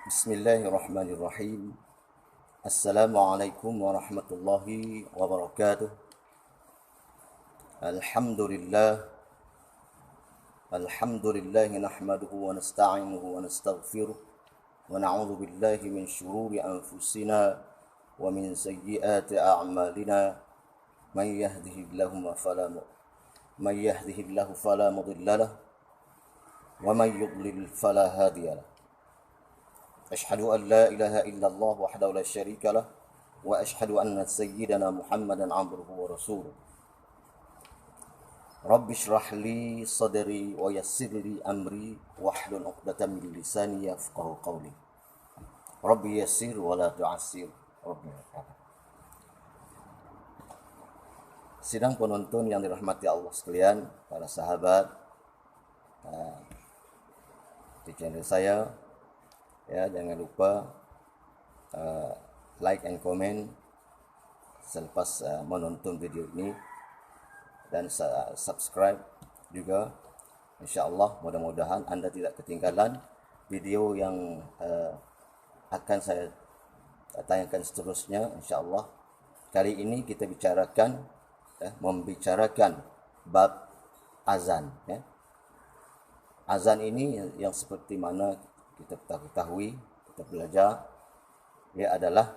Bismillahirrahmanirrahim. Assalamualaikum warahmatullahi wabarakatuh. Alhamdulillah. Alhamdulillah nahmaduhu wa nasta'inuhu wa nastaghfiruh. Wa na'udzu billahi min shururi anfusina wa min sayyiati a'malina. Man yahdihillahu fala mudilla lahu wa man yudlil fala hadiya lahu. أشهد أن لا إله إلا الله وحده لا شريك له وأشهد أن سيدنا محمدا عبده ورسوله رب اشرح لي صدري ويسر لي أمري واحلل عقدة من لساني يفقهوا قولي رب يسر ولا تعسر رب. Sidang penonton yang dirahmati Allah sekalian, para sahabat di channel saya, ya, jangan lupa like and comment selepas menonton video ini, dan subscribe juga. InsyaAllah mudah-mudahan anda tidak ketinggalan video yang akan saya tayangkan seterusnya, insyaAllah. Kali ini kita membicarakan bab azan, ya. Azan ini yang seperti mana kita ketahui, kita belajar, ia adalah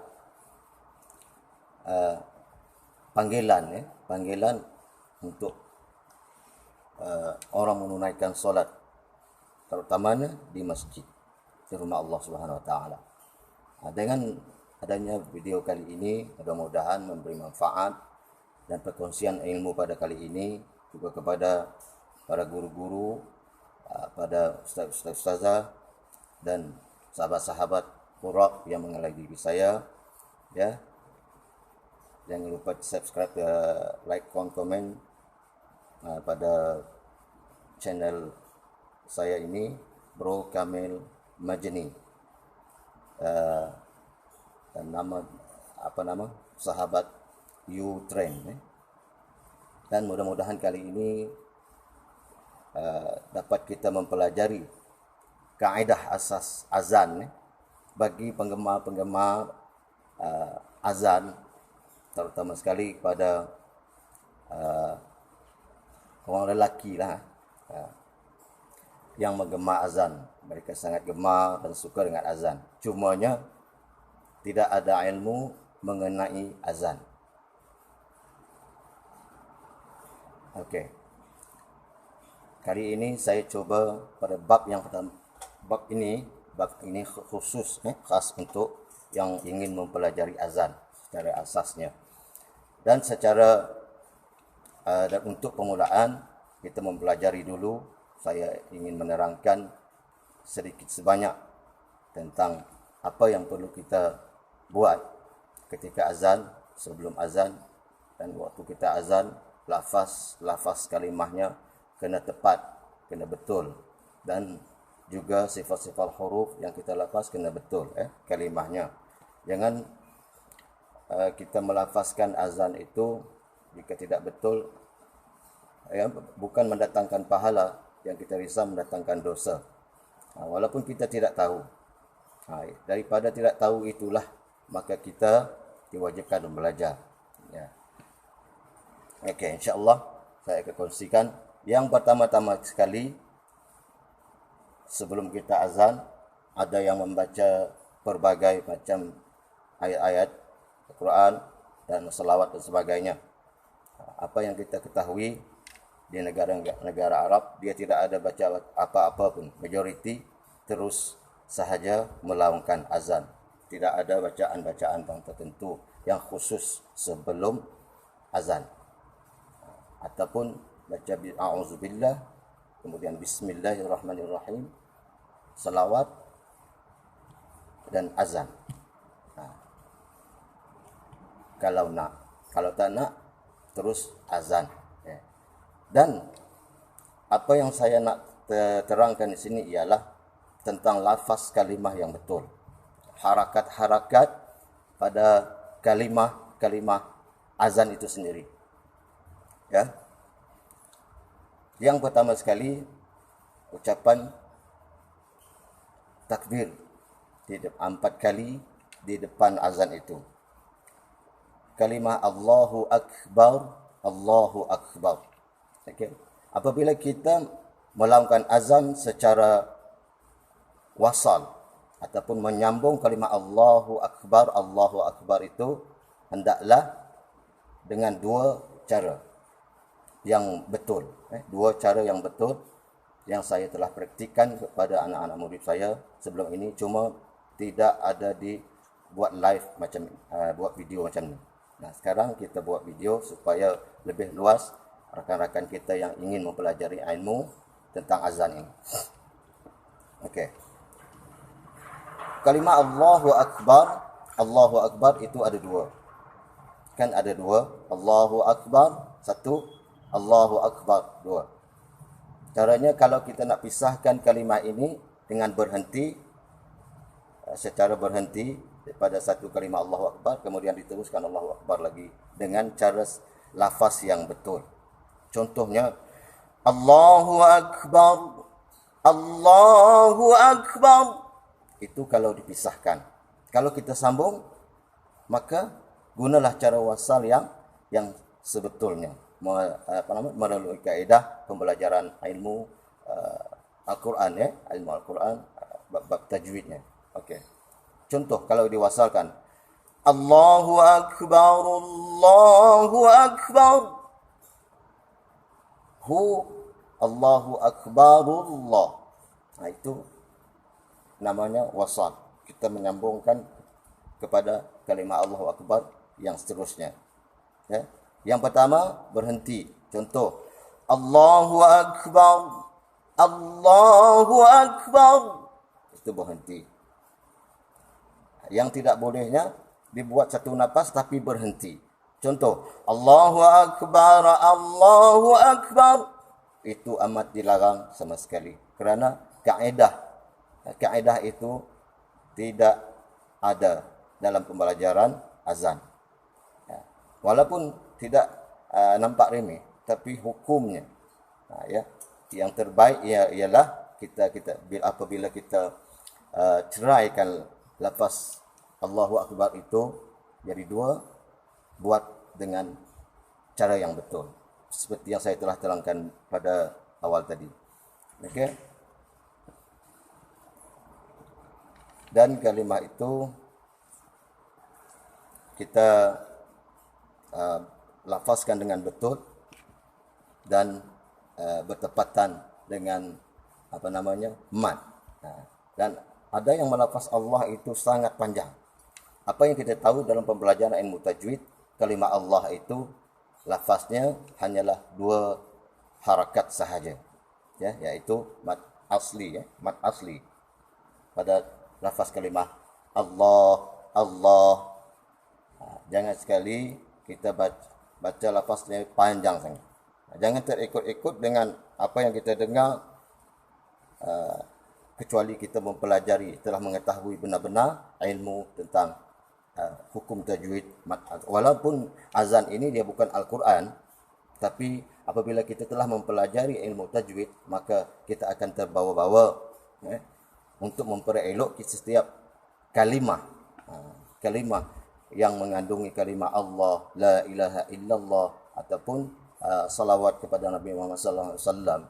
panggilan untuk orang menunaikan solat, terutamanya di masjid, di rumah Allah Subhanahu Wa Taala. Dengan adanya video kali ini, mudah-mudahan memberi manfaat dan perkongsian ilmu pada kali ini juga kepada para guru-guru, pada ustaz-ustazah dan sahabat-sahabat qurra yang mengenal diri saya, ya. Jangan lupa subscribe, like, komen pada channel saya ini, Bro Kamil Majni, dan nama sahabat U-Train, dan mudah-mudahan kali ini dapat kita mempelajari kaedah asas azan, bagi penggemar-penggemar azan, terutama sekali kepada orang lelaki lah, yang menggemar azan. Mereka sangat gemar dan suka dengan azan, cumanya tidak ada ilmu mengenai azan. Okey, kali ini saya cuba pada bab yang pertama. Bab ini khusus, khas untuk yang ingin mempelajari azan secara asasnya. Dan dan untuk permulaan kita mempelajari dulu, saya ingin menerangkan sedikit sebanyak tentang apa yang perlu kita buat ketika azan, sebelum azan, dan waktu kita azan. Lafaz kalimahnya kena tepat, kena betul, dan juga sifat-sifat huruf yang kita lafaz kena betul, kalimahnya. Jangan kita melafazkan azan itu jika tidak betul, bukan mendatangkan pahala, yang kita risau mendatangkan dosa, walaupun kita tidak tahu. Daripada tidak tahu itulah maka kita diwajibkan belajar, ya. Okey, insya-Allah saya akan kongsikan yang pertama-tama sekali. Sebelum kita azan, ada yang membaca berbagai macam ayat-ayat Al-Quran dan selawat dan sebagainya. Apa yang kita ketahui di negara Arab, dia tidak ada baca apa-apa pun. Majoriti terus sahaja melaungkan azan. Tidak ada bacaan-bacaan tertentu yang khusus sebelum azan. Ataupun baca a'udzubillah, kemudian bismillahirrahmanirrahim, salawat, dan azan. Kalau tak nak, terus azan. Dan apa yang saya nak terangkan di sini ialah tentang lafaz kalimah yang betul, harakat-harakat pada kalimah azan itu sendiri, ya. Yang pertama sekali, ucapan takbir 4 kali di depan azan itu. Kalimah Allahu Akbar, Allahu Akbar. Okay. Apabila kita melakukan azan secara wasal ataupun menyambung kalimah Allahu Akbar itu hendaklah dengan dua cara yang betul. Dua cara yang betul yang saya telah praktikkan kepada anak-anak murid saya sebelum ini, cuma tidak ada dibuat live macam buat video macam ni. Nah, sekarang kita buat video supaya lebih luas rakan-rakan kita yang ingin mempelajari ilmu tentang azan ini. Okey. Kalimah Allahu Akbar itu ada dua. Kan ada dua. Allahu Akbar satu, Allahu Akbar dua. Caranya kalau kita nak pisahkan kalimah ini dengan berhenti, secara berhenti daripada satu kalimah Allahu Akbar, kemudian diteruskan Allahu Akbar lagi dengan cara lafaz yang betul. Contohnya, Allahu Akbar, Allahu Akbar. Itu kalau dipisahkan. Kalau kita sambung, maka gunalah cara wasal yang sebetulnya. Melalui kaedah pembelajaran ilmu Al-Quran, ilmu Al-Quran, bab tajwidnya. Okey. Contoh kalau diwasalkan, Allahu Akbar, Allahu Akbar. Allahu Akbarullah. Nah, itu namanya wasal. Kita menyambungkan kepada kalimah Allahu Akbar yang seterusnya. Ya. Yang pertama berhenti. Contoh, Allahu Akbar, Allahu Akbar. Itu berhenti. Yang tidak bolehnya dibuat satu nafas tapi berhenti. Contoh, Allahu Akbar, Allahu Akbar. Itu amat dilarang sama sekali. Kerana kaedah itu tidak ada dalam pembelajaran azan. Ya. Walaupun tidak nampak remeh, tapi hukumnya yang terbaik ialah apabila kita ceraikan lafaz Allahu Akbar itu jadi dua, buat dengan cara yang betul. Seperti yang saya telah terangkan pada awal tadi. Okey. Dan kalimah itu kita lafazkan dengan betul dan bertepatan dengan mad. Dan ada yang melafaz Allah itu sangat panjang. Apa yang kita tahu dalam pembelajaran ilmu tajwid, kalimah Allah itu lafaznya hanyalah 2 harakat sahaja. Ya, iaitu mad asli, mad asli pada lafaz kalimah Allah, Allah. Jangan sekali kita baca lafaznya panjang sangat. Jangan terikut-ikut dengan apa yang kita dengar, kecuali kita mempelajari, telah mengetahui benar-benar ilmu tentang hukum tajwid. Walaupun azan ini dia bukan Al-Quran, tapi apabila kita telah mempelajari ilmu tajwid, maka kita akan terbawa-bawa untuk memperelok setiap kalimah yang mengandungi kalimah Allah, la ilaha illallah, ataupun salawat kepada Nabi Muhammad sallallahu alaihi wasallam,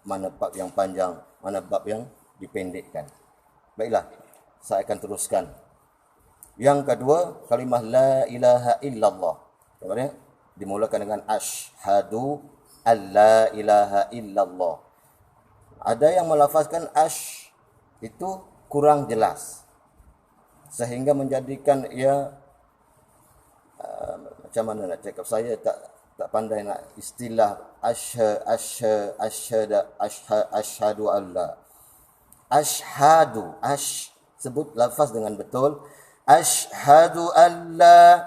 mana bab yang panjang, mana bab yang dipendekkan. Baiklah, saya akan teruskan. Yang kedua, kalimah la ilaha illallah. Kemudian dimulakan dengan asyhadu alla ilaha illallah. Ada yang melafazkan itu kurang jelas, sehingga menjadikan ia macam mana nak cakap, saya tak pandai nak istilah asyhadu alla. Sebut lafaz dengan betul. Asyhadu alla.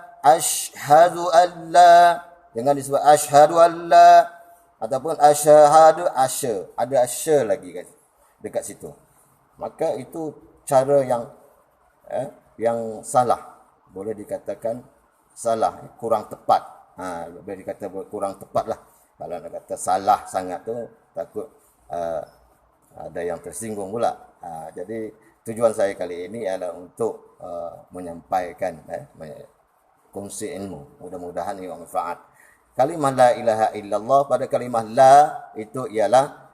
Jangan disebut asyhadu alla ataupun asyhadu ada asya lagi kan dekat situ. Maka itu cara yang salah. Boleh dikatakan salah, kurang tepat. Boleh dikata kurang tepat lah. Kalau nak kata salah sangat tu, takut ada yang tersinggung pula. Jadi tujuan saya kali ini adalah untuk menyampaikan kongsi ilmu. Mudah-mudahan ini manfaat. Kalimah la ilaha illallah, pada kalimah la itu ialah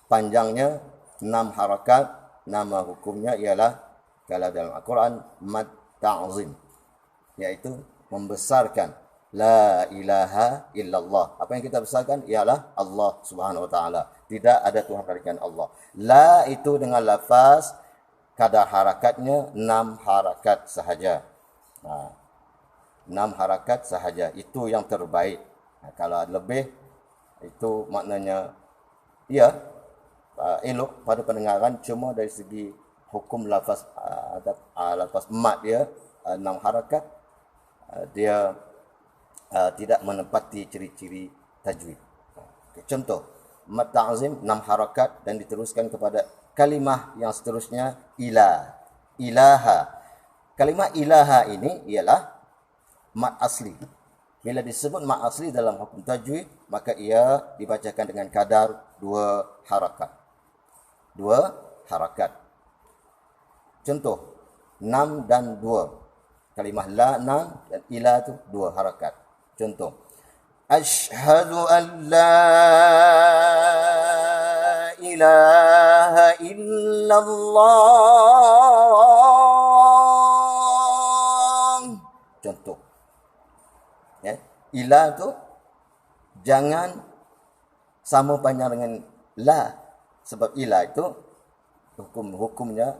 panjangnya 6 harakat. Nama hukumnya ialah kalau dalam Al-Quran mad ta'zim, iaitu membesarkan la ilaha illallah. Apa yang kita besarkan ialah Allah Subhanahu wa taala. Tidak ada Tuhan melainkan Allah. La itu dengan lafaz kadar harakatnya 6 harakat sahaja. 6 harakat sahaja, itu yang terbaik. Kalau lebih, itu maknanya elok pada pendengaran, cuma dari segi hukum lafaz lafaz mad dia 6 harakat, dia tidak menepati ciri-ciri tajwid. Contoh, mad ta'zim 6 harakat dan diteruskan kepada kalimah yang seterusnya ilaha. Kalimah ilaha ini ialah mad asli. Bila disebut mad asli dalam hukum tajwid, maka ia dibacakan dengan kadar 2 harakat. 2 harakat. Contoh, 6 dan 2. Kalimah la 6 dan ila tu 2 harakat. Contoh, asyhadu an la ilaha illallah. Contoh. Ya, ila tu jangan sama panjang dengan la, sebab ila itu hukumnya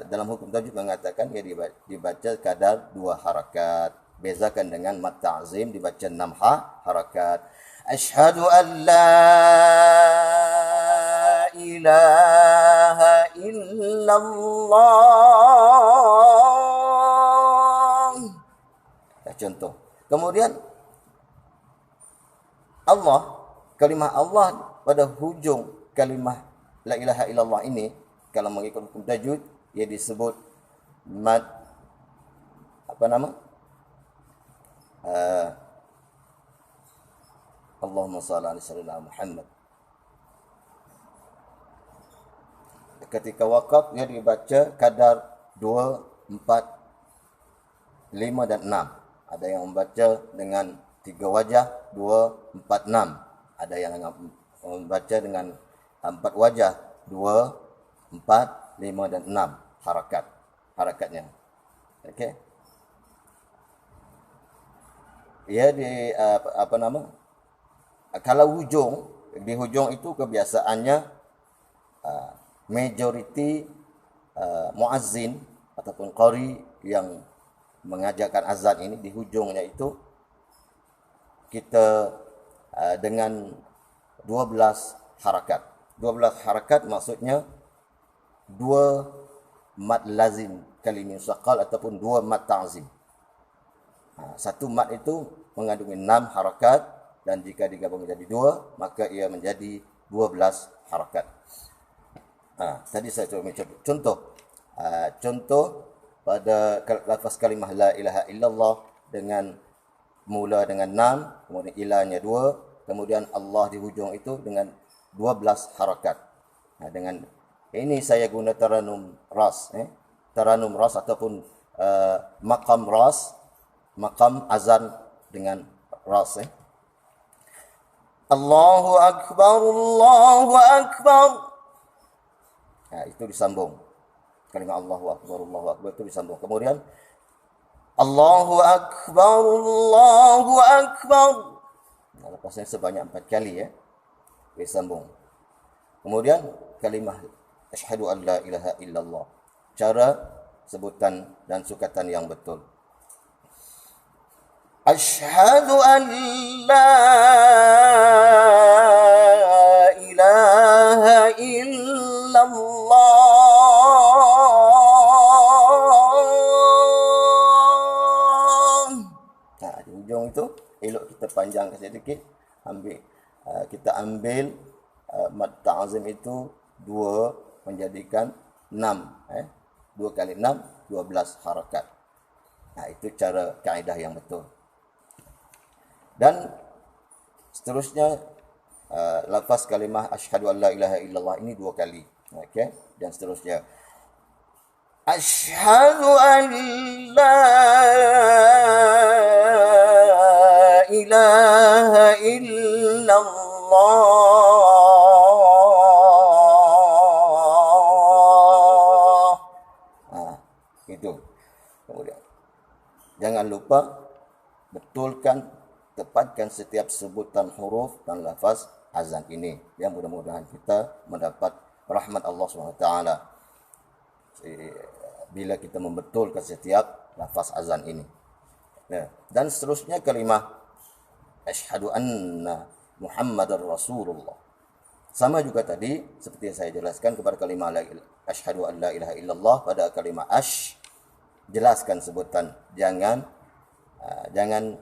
dalam hukum tajwid mengatakan ia dibaca kadar 2 harakat. Bezakan dengan mad ta'zim dibaca 6 harakat. Asyhadu an la ilaha illallah. Contoh. Kemudian Allah, kalimah Allah pada hujung kalimah la ilaha illallah ini, kalau mengikut hukum tajwid, ia disebut mad Allahumma salli ala sayyidina Muhammad. Ketika waqaf dia dibaca kadar 2, 4, 5 dan 6. Ada yang membaca dengan 3 wajah, 2, 4, 6. Ada yang membaca dengan 4 wajah, 2, 4, 5 dan 6 harakatnya. Okey. Ia kalau di hujung itu kebiasaannya majoriti muazzin ataupun qari yang mengajarkan azan ini, di hujungnya itu kita dengan 12 harakat. 12 harakat maksudnya 2 mad lazim kalimah saqal ataupun 2 mad ta'zim. Satu mad itu mengandungi 6 harakat, dan jika digabung menjadi 2, maka ia menjadi 12 harakat. Tadi saya coba contoh. Contoh pada lafaz kalimah la ilaha illallah dengan mula dengan 6, kemudian ilahnya 2, kemudian Allah di hujung itu dengan 12 harakat. Dengan ini saya guna taranum ras, taranum ras ataupun maqam ras, maqam azan dengan ras. Allahu akbar, Allahu akbar. Itu disambung. Kalimah Allahu akbar itu disambung. Kemudian Allahu akbar, Allahu akbar. Lepasnya sebanyak 4 kali disambung. Kemudian kalimah asyhadu an la ilaha illallah. Cara sebutan dan sukatan yang betul. Asyhadu an la ilaha illallah. Di hujung itu elok kita panjangkan sedikit. Kita ambil mad ta'zim itu 2 menjadikan 6. 2 kali 6, 12 harakat. Itu cara kaedah yang betul. Dan seterusnya lafaz kalimah asyhadu an la ilaha illallah ini 2 kali. Okey, dan seterusnya Asyhadu an la ilaha illallah. Itu. Kemudian jangan lupa betulkan, tepatkan setiap sebutan huruf dan lafaz azan ini. Ya, mudah-mudahan kita mendapat rahmat Allah SWT bila kita membetulkan setiap lafaz azan ini. Ya. Dan seterusnya kalimah asyhadu anna Muhammadar Rasulullah. Sama juga tadi seperti yang saya jelaskan kepada kalimah asyhadu an la ilaha illallah, pada kalimah jelaskan sebutan, jangan jangan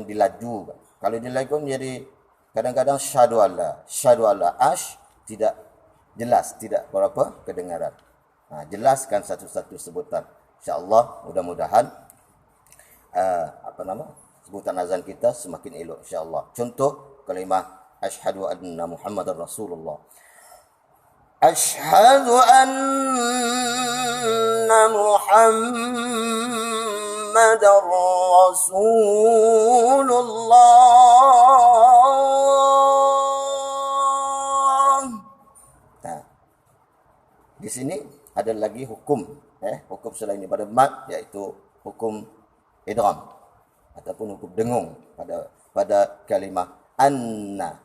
dilajukan. Kalau dilajukan jadi kadang-kadang syahadu Allah tidak jelas, tidak berapa kedengaran. Jelaskan satu-satu sebutan. Insya-Allah mudah-mudahan sebutan azan kita semakin elok insya-Allah. Contoh kalimah asyhadu anna Muhammadar Rasulullah. Asyhadu anna Muhammadar Rasulullah. Di sini ada lagi hukum, hukum selain daripada mad, iaitu hukum idgham ataupun hukum dengung pada kalimah anna.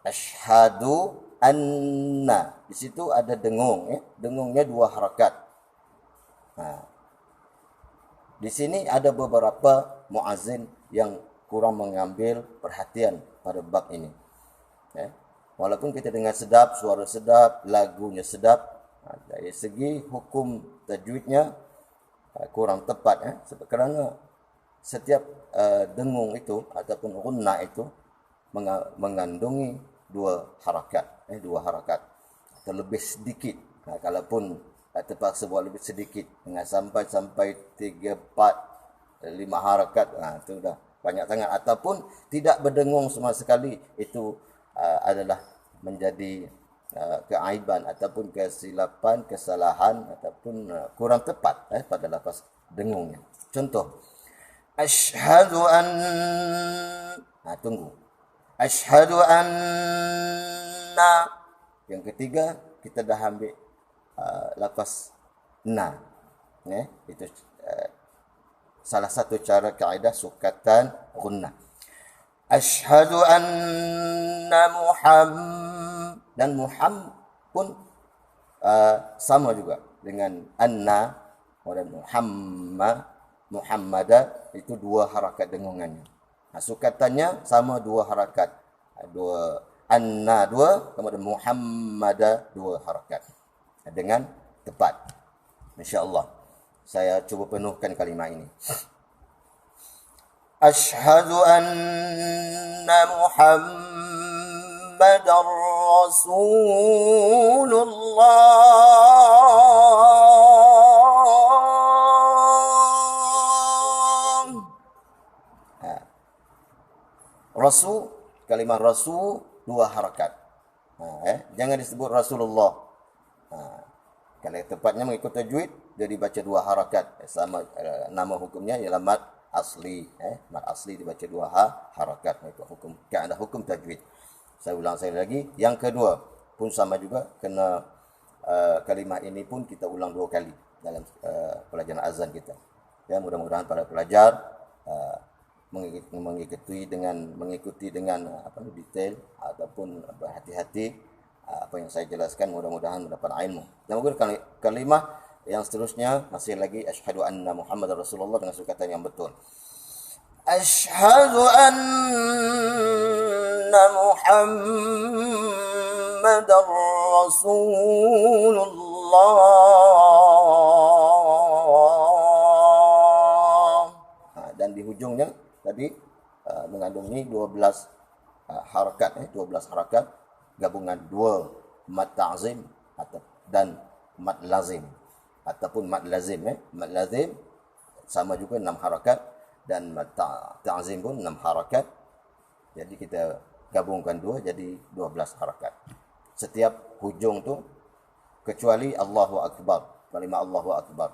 Asyhadu anna. Di situ ada dengung, dengungnya 2 harakat. Di sini ada beberapa muazzin yang kurang mengambil perhatian pada bab ini. Walaupun kita dengar sedap, suara sedap, lagunya sedap, dari segi hukum tajwidnya kurang tepat, kerana setiap dengung itu ataupun gunna itu mengandungi 2 harakat, 2 harakat atau lebih sedikit. Kalaupun terpaksa buat lebih sedikit dengan sampai 3, 4, 5 harakat, itu dah banyak sangat. Ataupun tidak berdengung sama sekali, itu adalah menjadi keaiban ataupun kesilapan, kesalahan ataupun kurang tepat pada lafaz dengungnya. Contoh, asyhadu an, tunggu, asyhadu anna. Yang ketiga kita dah ambil lafaz na, itu salah satu cara kaedah sukatan gunnah. Asyhadu anna dan Muhammad pun sama juga dengan anna dan Muhammada, itu 2 harakat dengungannya. Sukatannya sama 2 harakat. 2 anna 2, kemudian Muhammada 2 harakat. Dengan tepat. Insya-Allah saya cuba penuhkan kalimah ini. Asyhadu anna Muhammadar Rasulullah. Rasul, kalimah Rasul 2 harakat. Jangan disebut Rasulullah. Kalau tepatnya mengikut tajwid, jadi baca 2 harakat. Sama nama hukumnya ialah mad asli. Mad asli dibaca 2 harakat. Itu hukum, kaedah hukum tajwid. Saya ulang sekali lagi. Yang kedua pun sama juga, kena kalimah ini pun kita ulang 2 kali dalam pelajaran azan kita. Ya, mudah-mudahan para pelajar mengikuti dengan detail ataupun berhati-hati apa yang saya jelaskan, mudah-mudahan mendapat ilmu. Dan mungkin kalimah yang seterusnya masih lagi asyhadu anna Muhammadar Rasulullah dengan sukatan yang betul. Asyhadu anna Muhammadar Rasulullah. Dan di hujungnya tadi mengandungi 12 harakat, 12 harakat, gabungan 2 mad ta'zim dan mad lazim ataupun mad lazim. Mad lazim sama juga 6 harakat dan mad ta'zim pun 6 harakat. Jadi kita gabungkan 2 jadi 12 harakat. Setiap hujung tu kecuali Allahu Akbar. kalimah Allahu Akbar.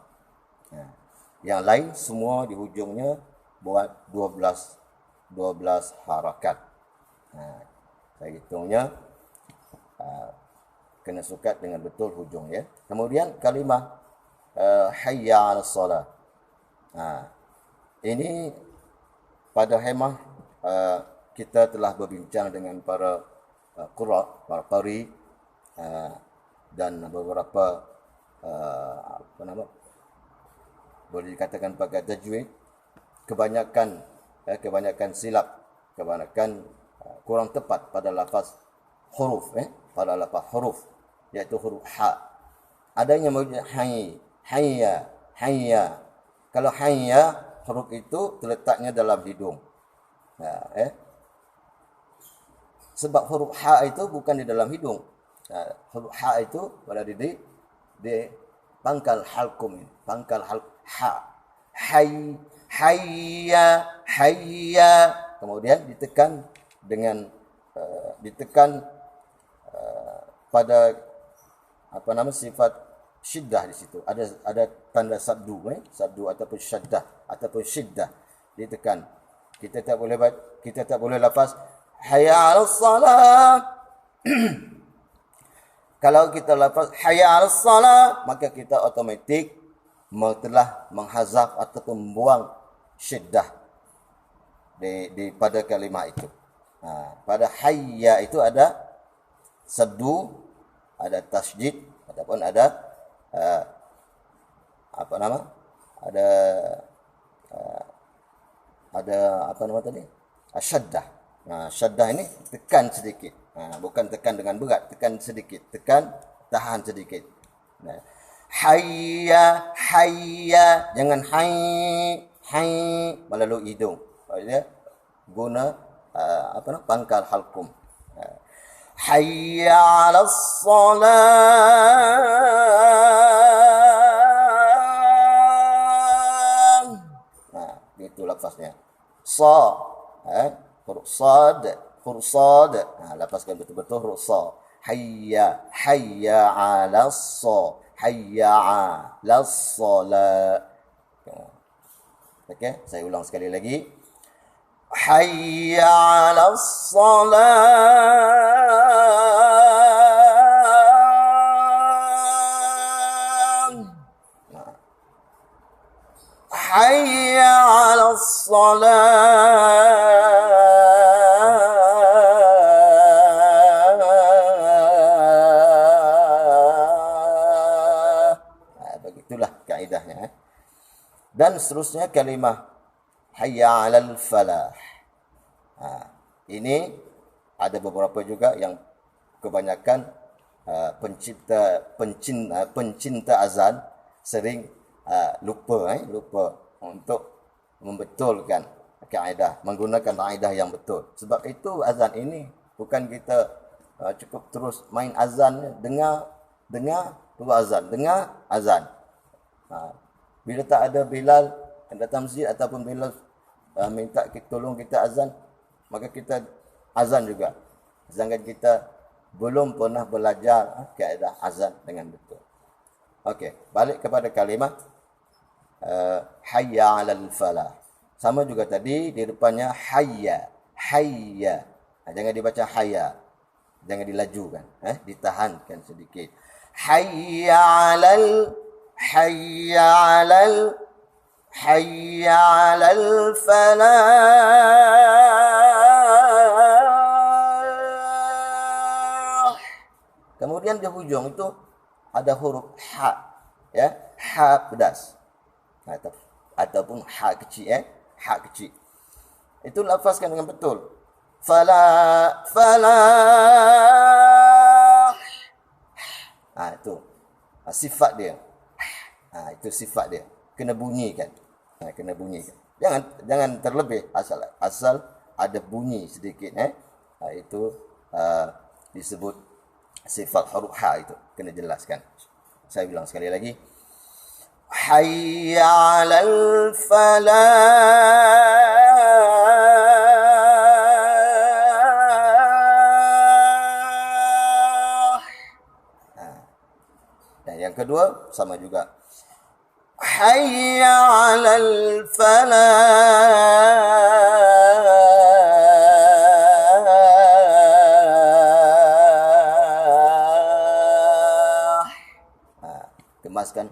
Yang lain semua di hujungnya buat 12 harakat. Saya hitungnya kena sukat dengan betul hujung ya. Kemudian kalimah hayya 'alas salah. Ini pada hemah kita telah berbincang dengan para qurra, para qari dan beberapa boleh dikatakan pakai tajwid. Kebanyakan silap, kebanyakan kurang tepat pada lafaz huruf, pada lafaz huruf, iaitu huruf ha. Adanya mawjud hayya. Kalau hayya, huruf itu terletaknya dalam hidung. Sebab huruf ha itu bukan di dalam hidung. Huruf ha itu berada di pangkal halkum, pangkal ha. Hayya. Kemudian ditekan dengan pada sifat syiddah di situ. Ada tanda sabdu, sabdu ataupun syaddah ataupun syiddah ditekan. Kita tak boleh lafaz hayya 'alas salah. Kalau kita lafaz hayya 'alas salah, maka kita automatik telah menghazaf ataupun membuang syiddah pada kalimah itu. Pada hayya itu ada sabdu, ada tasydid ataupun ada syaddah. Syaddah ini tekan sedikit. Bukan tekan dengan berat, tekan sedikit, tahan sedikit. Hayya, jangan hai melalui hidung. Dia guna pangkal halkum. Hayya 'alas salah. Itu lafaznya. Huruf sad. Lapaskan betul-betul huruf sa. Hayya 'alas salah. Hayya 'alas salah. Okey, saya ulang sekali lagi. Hayya 'alas salah. Hayya 'alas salah. Begitulah kaedahnya. Dan seterusnya kalimah hayya 'alal falah. Ini ada beberapa juga yang kebanyakan pencinta azan sering lupa untuk membetulkan kaedah, menggunakan kaedah yang betul. Sebab itu azan ini bukan kita cukup terus main azan, dengar azan. Bila tak ada Bilal yang datang masjid ataupun Bilal minta tolong kita azan, maka kita azan juga. Sedangkan kita belum pernah belajar kaedah azan dengan betul. Okey, balik kepada kalimah hayya 'alal falah. Sama juga tadi di depannya hayya. Jangan dibaca hayya. Jangan dilajukan, ditahankan sedikit. Hayya 'alal falah. Kemudian di hujung itu ada huruf ha, ha pedas ataupun ha kecil, ha kecil. Itu lafazkan dengan betul. Falah. Itu sifat dia. Itu sifat dia. Kena bunyikan. Jangan terlebih, asal ada bunyi sedikit, itu disebut sifat huruf ha, itu kena jelaskan. Saya bilang sekali lagi. Hayya 'alal falah. Dan yang Yang kedua sama juga. Hayya 'alal falah. Kemaskan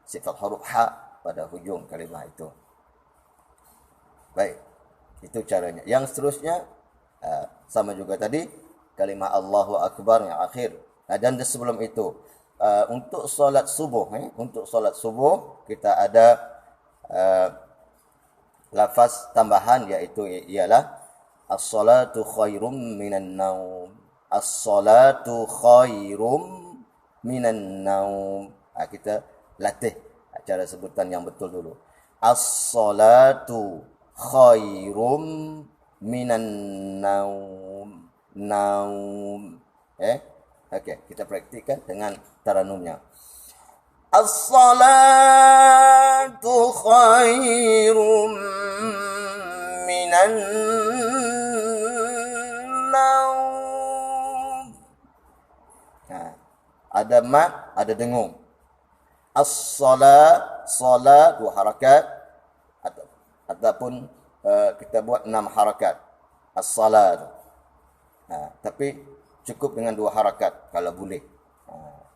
sifat huruf ha pada hujung kalimah itu. Baik, itu caranya. Yang seterusnya sama juga tadi kalimah Allahu Akbar yang akhir. Dan sebelum itu untuk solat subuh, kita ada lafaz tambahan, iaitu ialah as-salatu khairum minan naum. As-salatu khairum minan naum. Kita latih cara sebutan yang betul dulu. As-salatu khairum minan naum. Naum. Okey, kita praktikkan dengan taranumnya. As-salatu khairum minan naum. Ada mat, ada dengung. As-salat, salat 2 harakat ataupun kita buat 6 harakat. As-salat. Tapi cukup dengan 2 harakat kalau boleh.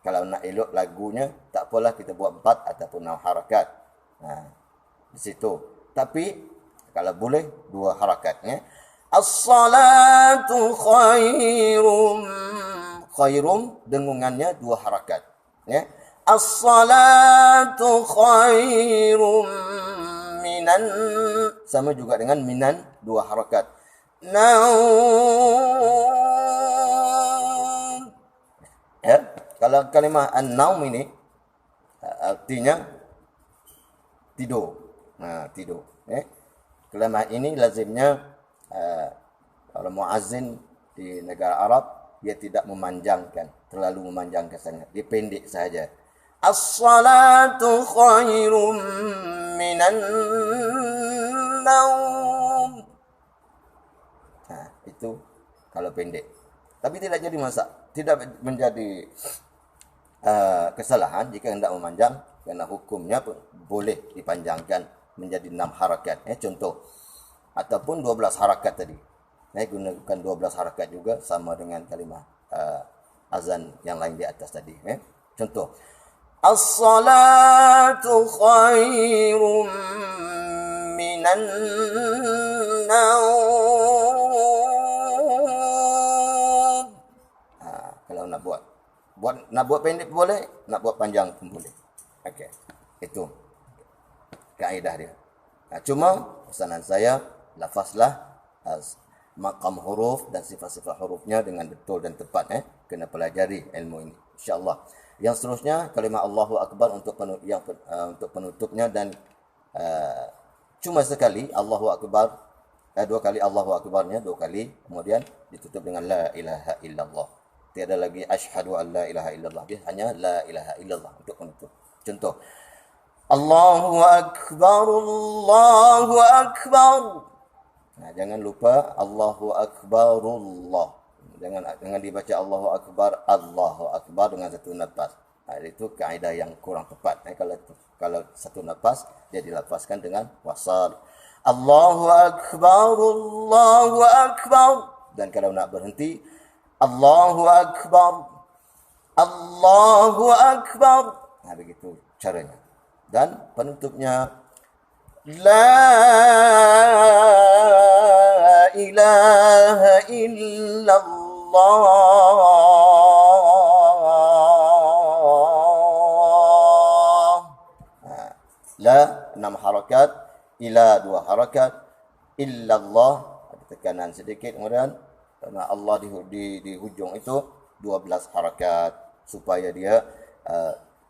Kalau nak elok lagunya, tak apalah kita buat 4 ataupun 6 harakat. Di situ. Tapi kalau boleh 2 harakat. As-salatu khairum. Khairum dengungannya 2 harakat. As-salatu khairum minan, sama juga dengan minan 2 harakat. Naum. Kalau kalimah an-naum ini artinya tidur. Tidur. Kalimah ini lazimnya kalau muazzin di negara Arab, dia tidak memanjangkan, terlalu memanjangkan sangat. Dia pendek saja. As-salatu khairum minan naum. Itu kalau pendek. Tapi tidak jadi tidak menjadi kesalahan jika hendak memanjang, kerana hukumnya pun boleh dipanjangkan menjadi 6 harakat. Contoh, ataupun 12 harakat tadi. Gunakan 12 harakat juga, sama dengan kalimah azan yang lain di atas tadi. Contoh, as-salatu khairum minan naum. Kalau nak buat pendek pun boleh, nak buat panjang pun boleh. Okey, itu kaedah dia. Cuma pesanan saya, lafazlah maqam huruf dan sifat-sifat hurufnya dengan betul dan tepat. Kena pelajari ilmu ini, insya-Allah. Yang seterusnya kalimah Allahu Akbar untuk penutupnya, dan cuma sekali Allahu Akbar, 2 kali Allahu Akbarnya, 2 kali, kemudian ditutup dengan la ilaha illallah. Tiada lagi asyhadu an la ilaha illallah. Dia hanya la ilaha illallah untuk penutup. Contoh, Allahu Akbar, Allahu Akbar. Jangan lupa Allahu Akbarullah. Jangan dibaca Allahu Akbar, Allahu Akbar dengan satu nafas. Itu kaedah yang kurang tepat. Kalau satu nafas, dia dilafazkan dengan wasal. Allahu Akbar, Allahu Akbar. Dan kalau nak berhenti, Allahu Akbar, Allahu Akbar. Begitu caranya. Dan penutupnya, La ilaha illallah. La 6 harakat, ila 2 harakat, illallah ada tekanan sedikit, kemudian karena Allah di hujung itu 12 harakat, supaya dia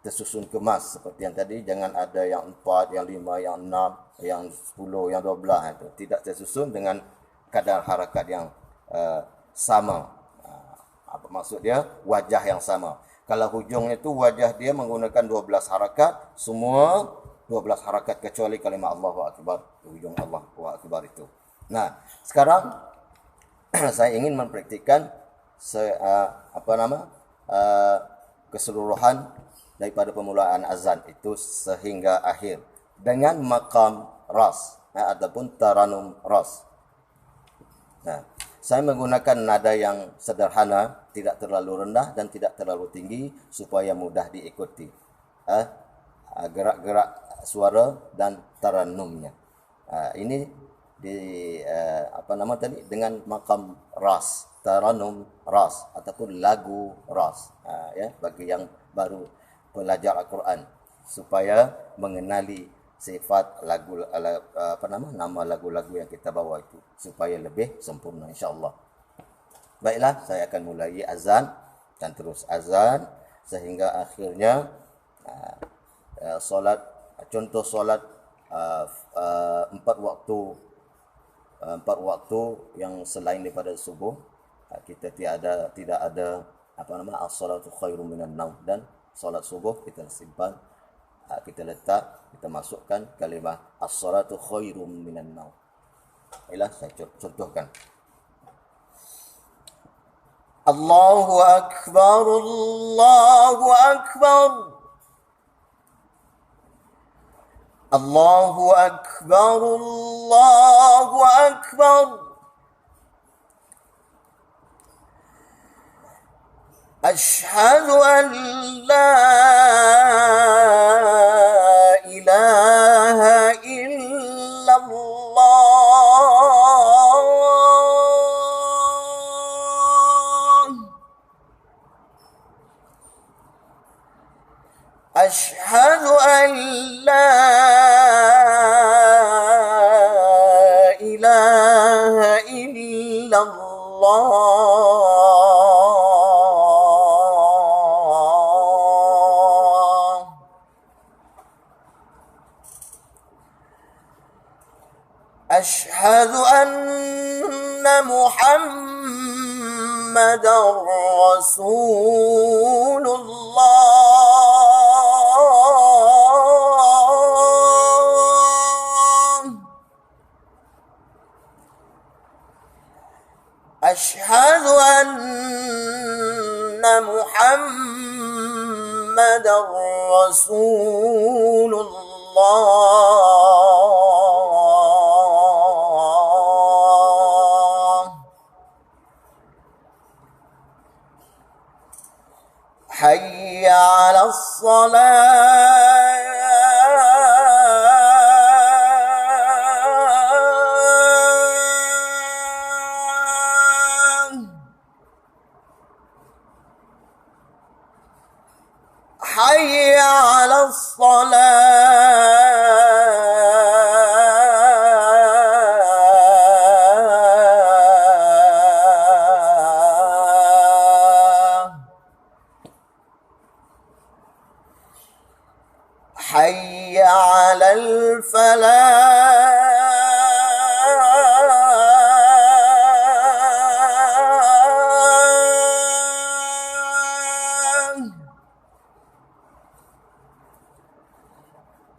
tersusun kemas seperti yang tadi. Jangan ada yang 4, yang 5, yang 6, yang 10, yang 12 itu. Tidak tersusun dengan kadar harakat yang sama. Apa maksud dia? Wajah yang sama. Kalau hujung itu wajah dia menggunakan 12 harakat, semua 12 harakat kecuali kalimah Allahu Akbar, hujung Allahu Akbar itu. Nah, sekarang saya ingin mempraktikkan keseluruhan daripada permulaan azan itu sehingga akhir dengan maqam ras ataupun taranum ras. Nah, saya menggunakan nada yang sederhana, tidak terlalu rendah dan tidak terlalu tinggi supaya mudah diikuti. Gerak-gerak suara dan taranumnya. Ini dengan maqam ras, taranum ras ataupun lagu ras. Bagi yang baru belajar Al-Quran supaya mengenali sifat nama lagu-lagu yang kita bawa itu supaya lebih sempurna insya-Allah. Baiklah, saya akan mulai azan dan terus azan sehingga akhirnya solat, contoh solat empat waktu yang selain daripada subuh, kita tidak ada as-salatu khairum minan naum, dan solat subuh kita simpan, kita letak, kita masukkan kalimah as-salatu khairum minan naum. Baiklah, saya contohkan. Allahu akbar, Allahu akbar, Allahu akbar, Allahu akbar. Asyhadu an la ilaha illallah. Asyhadu an la ilaha illallah. أشهد أن محمدا رسول الله. أشهد أن محمدا رسول الله. حي على الصلاة. حي على حي على الفلاح.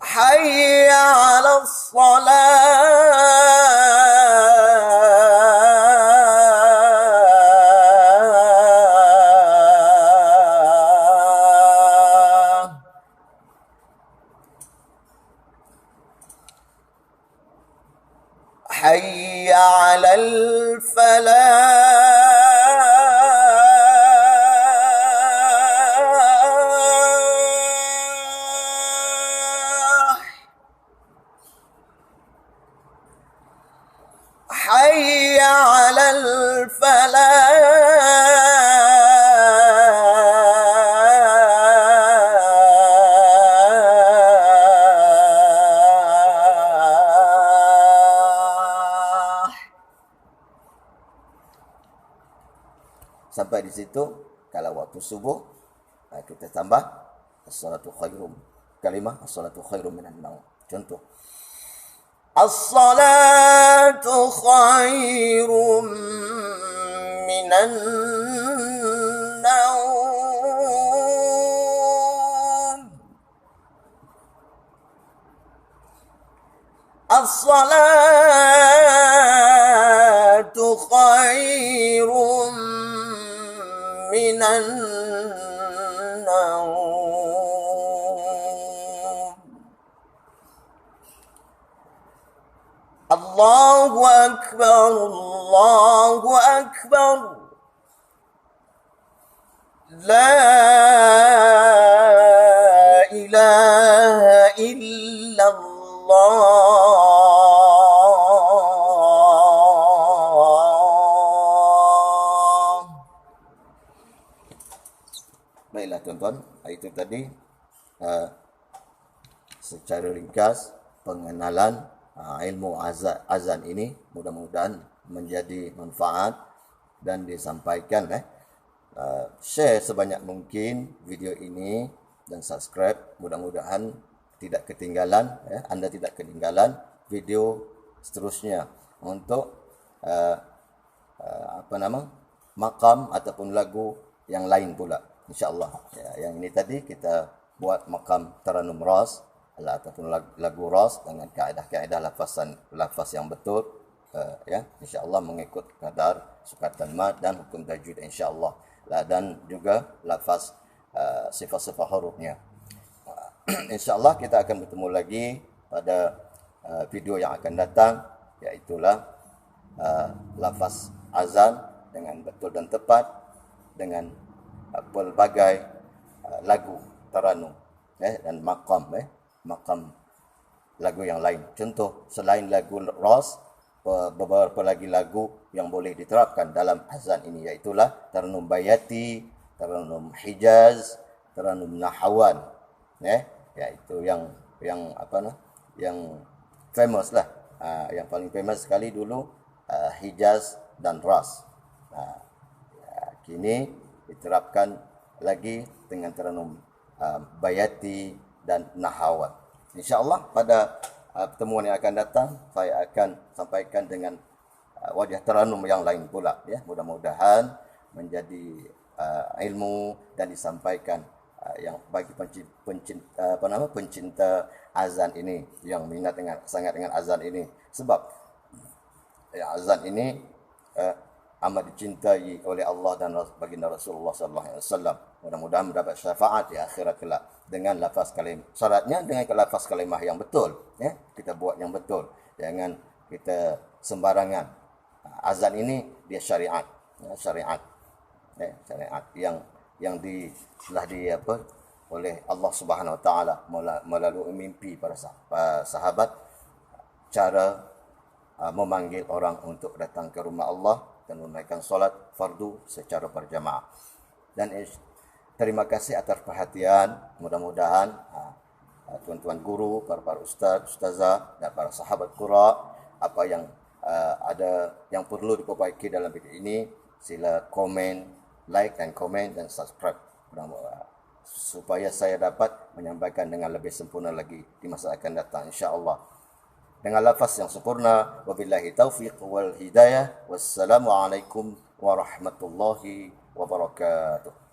حي على الصلاة. حي على الفلاح. حي على الفلاح. Sampai di situ, kalau waktu subuh kita tambah as-salatu khairum, kalimah as-salatu khairum minan naum. Contoh, as-salatu khairum minan naum. As-salatu khairum minan naum. Allahu Akbar, Allahu Akbar. La ilaha illallah. Baiklah tuan-tuan, itu tadi secara ringkas pengenalan ilmu azan ini. Mudah-mudahan menjadi manfaat dan disampaikan. Share sebanyak mungkin video ini dan subscribe. Mudah-mudahan tidak ketinggalan, anda tidak ketinggalan video seterusnya untuk makam ataupun lagu yang lain pula, insya-Allah. Yang ini tadi kita buat makam Taranum Ras ataupun lagu Ras dengan kaedah-kaedah lafaz yang betul, insya-Allah mengikut kadar sukatan mad dan hukum tajwid, insya-Allah. Dan juga lafaz sifat-sifat hurufnya. InsyaAllah kita akan bertemu lagi pada video yang akan datang, iaitulah lafaz azan dengan betul dan tepat dengan pelbagai lagu taranum dan makam lagu yang lain. Contoh, selain lagu Ras, beberapa lagi lagu yang boleh diterapkan dalam azan ini, iaitulah taranum bayati, taranum hijaz, taranum nahawan, iaitu yang famous lah. Yang paling famous sekali dulu hijaz dan ras. Kini diterapkan lagi dengan taranum bayati dan nahawan. InsyaAllah pada pertemuan yang akan datang, saya akan sampaikan dengan wajah taranum yang lain pula. Mudah-mudahan menjadi ilmu dan disampaikan yang bagi pencinta azan ini, yang minat sangat dengan azan ini. Sebab azan ini amat dicintai oleh Allah dan baginda Rasulullah sallallahu alaihi wasallam. Mudah-mudahan mendapat syafaat di akhirat kelak dengan lafaz kalimah. Syaratnya dengan lafaz kalimah yang betul, kita buat yang betul. Jangan kita sembarangan. Azan ini dia syariat, syariat yang telah oleh Allah Subhanahu wa taala melalui mimpi para sahabat, cara memanggil orang untuk datang ke rumah Allah dan menunaikan solat fardu secara berjamaah. Dan terima kasih atas perhatian. Mudah-mudahan tuan-tuan guru, para ustaz, ustazah dan para sahabat qura, apa yang ada yang perlu diperbaiki dalam video ini, sila komen, like dan komen dan subscribe, supaya saya dapat menyampaikan dengan lebih sempurna lagi di masa akan datang, insya-Allah. Dengan lafaz yang sempurna. Wabillahi taufiq wal hidayah. Wassalamualaikum warahmatullahi wabarakatuh.